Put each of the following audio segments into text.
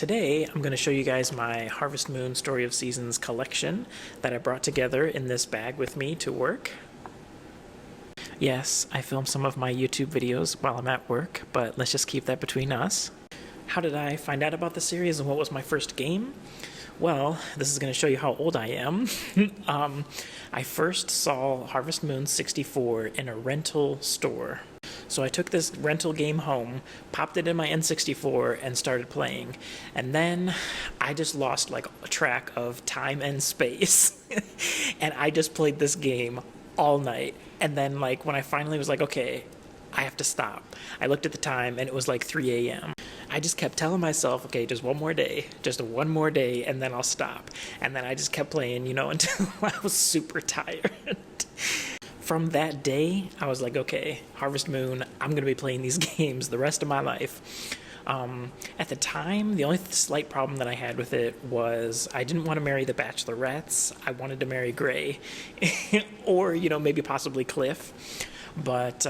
Today, I'm going to show you guys my Harvest Moon Story of Seasons collection that I brought together in this bag with me to work. Yes, I film some of my YouTube videos while I'm at work, but let's just keep that between us. How did I find out about the series and what was my first game? Well, this is going to show you how old I am. I first saw Harvest Moon 64 in a rental store. So I took this rental game home, popped it in my N64, and started playing. And then I just lost like track of time and space. And I just played this game all night. And then like when I finally was like, okay, I have to stop, I looked at the time and it was like 3 a.m. I just kept telling myself, okay, just one more day, and then I'll stop. And then I just kept playing, until I was super tired. From that day, I was like, okay, Harvest Moon, I'm going to be playing these games the rest of my life. At the time, the only slight problem that I had with it was I didn't want to marry the Bachelorettes. I wanted to marry Gray. Or, maybe possibly Cliff. But,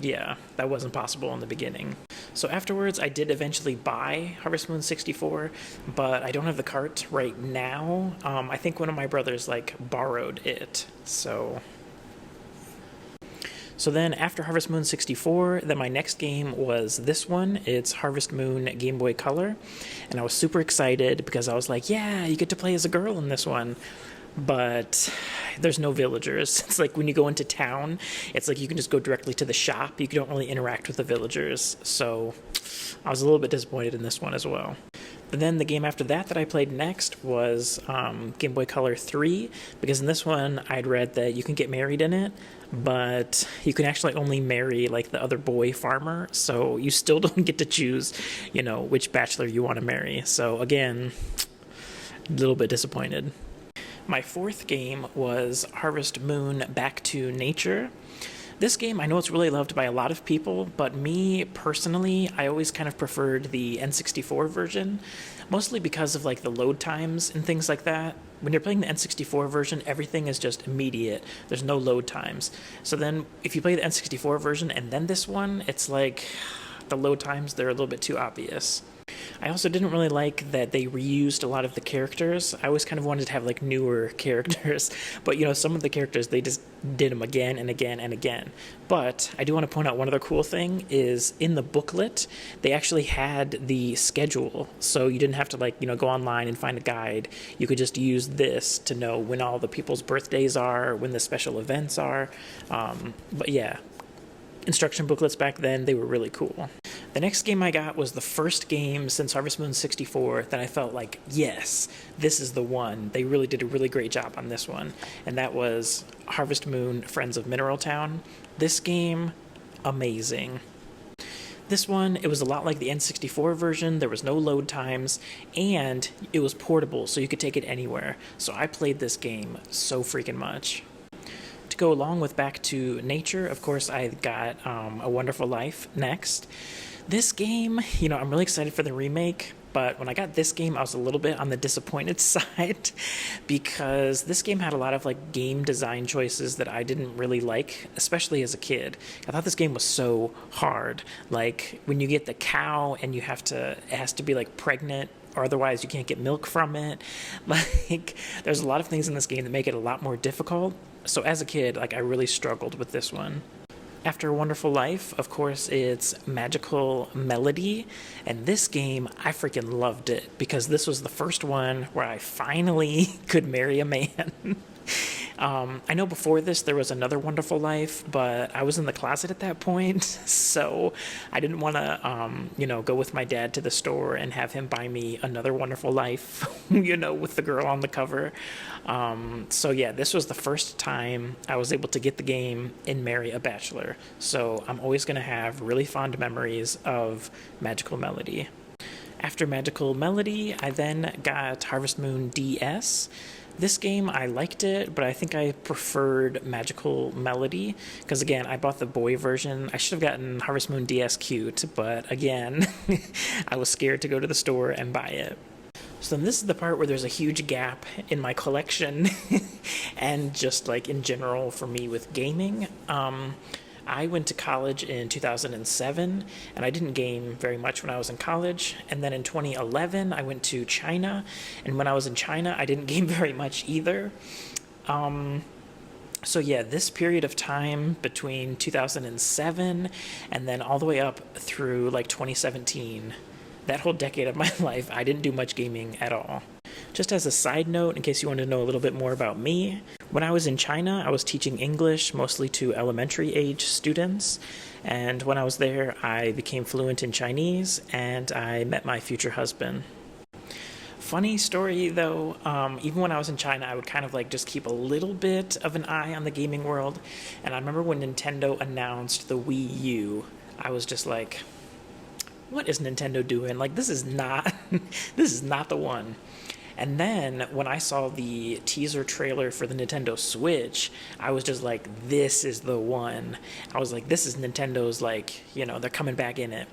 yeah, that wasn't possible in the beginning. So afterwards, I did eventually buy Harvest Moon 64, but I don't have the cart right now. I think one of my brothers, borrowed it, so then after Harvest Moon 64, then my next game was this one. It's Harvest Moon Game Boy Color, and I was super excited because I was like, yeah, you get to play as a girl in this one. But there's no villagers. It's like when you go into town, it's like you can just go directly to the shop. You don't really interact with the villagers. So I was a little bit disappointed in this one as well. But then the game after that I played next was Game Boy Color 3, because in this one I'd read that you can get married in it, but you can actually only marry the other boy farmer, so you still don't get to choose, which bachelor you want to marry. So again, a little bit disappointed. My fourth game was Harvest Moon Back to Nature. This game, I know it's really loved by a lot of people, but me personally, I always kind of preferred the N64 version, mostly because of the load times and things like that. When you're playing the N64 version, everything is just immediate. There's no load times. So then if you play the N64 version and then this one, it's like the load times, they're a little bit too obvious. I also didn't really like that they reused a lot of the characters. I always kind of wanted to have newer characters, but some of the characters, they just did them again and again and again. But I do want to point out one other cool thing is in the booklet, they actually had the schedule, so you didn't have to go online and find a guide. You could just use this to know when all the people's birthdays are, when the special events are. But yeah, instruction booklets back then, they were really cool. The next game I got was the first game since Harvest Moon 64 that I felt like, yes, this is the one. They really did a really great job on this one. And that was Harvest Moon Friends of Mineral Town. This game, amazing. This one, it was a lot like the N64 version. There was no load times, and it was portable, so you could take it anywhere. So I played this game so freaking much. To go along with Back to Nature, of course, I got A Wonderful Life next. This game, I'm really excited for the remake, but when I got this game, I was a little bit on the disappointed side because this game had a lot of game design choices that I didn't really like, especially as a kid. I thought this game was so hard. When you get the cow and it has to be pregnant, or otherwise you can't get milk from it. There's a lot of things in this game that make it a lot more difficult. So as a kid, I really struggled with this one. After A Wonderful Life, of course, it's Magical Melody, and this game, I freaking loved it, because this was the first one where I finally could marry a man. I know before this there was Another Wonderful Life, but I was in the closet at that point, so I didn't want to, go with my dad to the store and have him buy me Another Wonderful Life, with the girl on the cover. So yeah, this was the first time I was able to get the game and marry a bachelor, so I'm always going to have really fond memories of Magical Melody. After Magical Melody, I then got Harvest Moon DS. This game, I liked it, but I think I preferred Magical Melody, because again, I bought the boy version. I should have gotten Harvest Moon DS Cute, but again, I was scared to go to the store and buy it. So then this is the part where there's a huge gap in my collection, and just in general for me with gaming. I went to college in 2007, and I didn't game very much when I was in college. And then in 2011, I went to China, and when I was in China, I didn't game very much either. So yeah, this period of time between 2007 and then all the way up through like 2017, that whole decade of my life, I didn't do much gaming at all. Just as a side note, in case you want to know a little bit more about me, when I was in China, I was teaching English mostly to elementary age students. And when I was there, I became fluent in Chinese and I met my future husband. Funny story though, even when I was in China, I would kind of like just keep a little bit of an eye on the gaming world. And I remember when Nintendo announced the Wii U, I was just like, what is Nintendo doing? Like, this is not, this is not the one. And then when I saw the teaser trailer for the Nintendo Switch, I was just like, this is the one. I was like, this is Nintendo's, like, you know, they're coming back in it.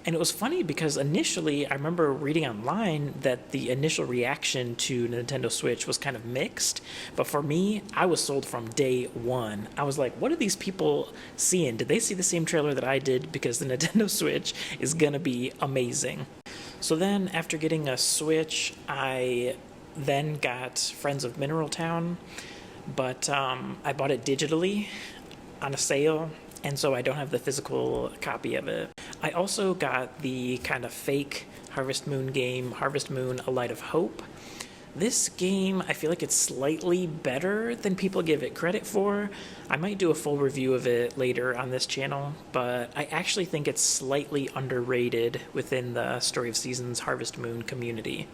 And it was funny because initially I remember reading online that the initial reaction to Nintendo Switch was kind of mixed. But for me, I was sold from day one. I was like, what are these people seeing? Did they see the same trailer that I did? Because the Nintendo Switch is going to be amazing. So then, after getting a Switch, I then got Friends of Mineral Town, but I bought it digitally on a sale, and so I don't have the physical copy of it. I also got the kind of fake Harvest Moon game, Harvest Moon: A Light of Hope. This game, I feel like it's slightly better than people give it credit for. I might do a full review of it later on this channel, but I actually think it's slightly underrated within the Story of Seasons Harvest Moon community.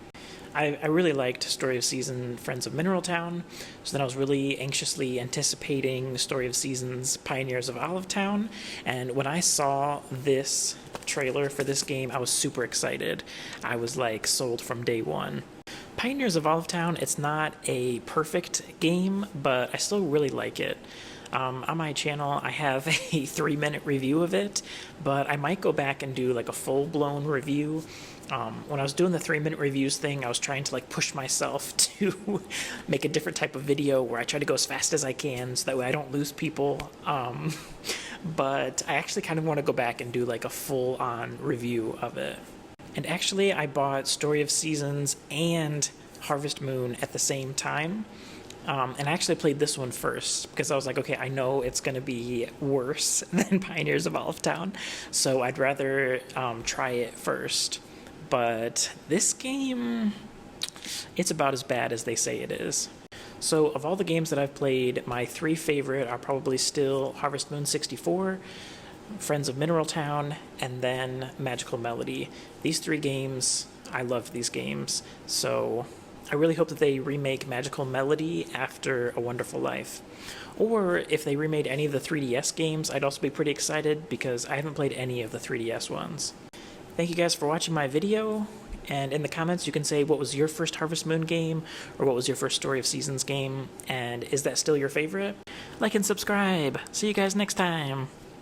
I really liked Story of Season Friends of Mineral Town, so then I was really anxiously anticipating Story of Seasons Pioneers of Olive Town, and when I saw this trailer for this game, I was super excited. I was like sold from day one. Pioneers of Olive Town, it's not a perfect game, but I still really like it. On my channel, I have a 3-minute review of it, but I might go back and do like a full-blown review. When I was doing the 3-minute reviews thing, I was trying to like push myself to make a different type of video where I try to go as fast as I can so that way I don't lose people. But I actually kind of want to go back and do like a full-on review of it. And actually, I bought Story of Seasons and Harvest Moon at the same time. And I actually played this one first because I was like, okay, I know it's going to be worse than Pioneers of Olive Town, so I'd rather try it first. But this game, it's about as bad as they say it is. So of all the games that I've played, my 3 favorite are probably still Harvest Moon 64, Friends of Mineral Town, and then Magical Melody. These 3 games, I love these games, so I really hope that they remake Magical Melody after A Wonderful Life. Or if they remade any of the 3DS games, I'd also be pretty excited because I haven't played any of the 3DS ones. Thank you guys for watching my video, and in the comments you can say what was your first Harvest Moon game, or what was your first Story of Seasons game, and is that still your favorite? Like and subscribe! See you guys next time!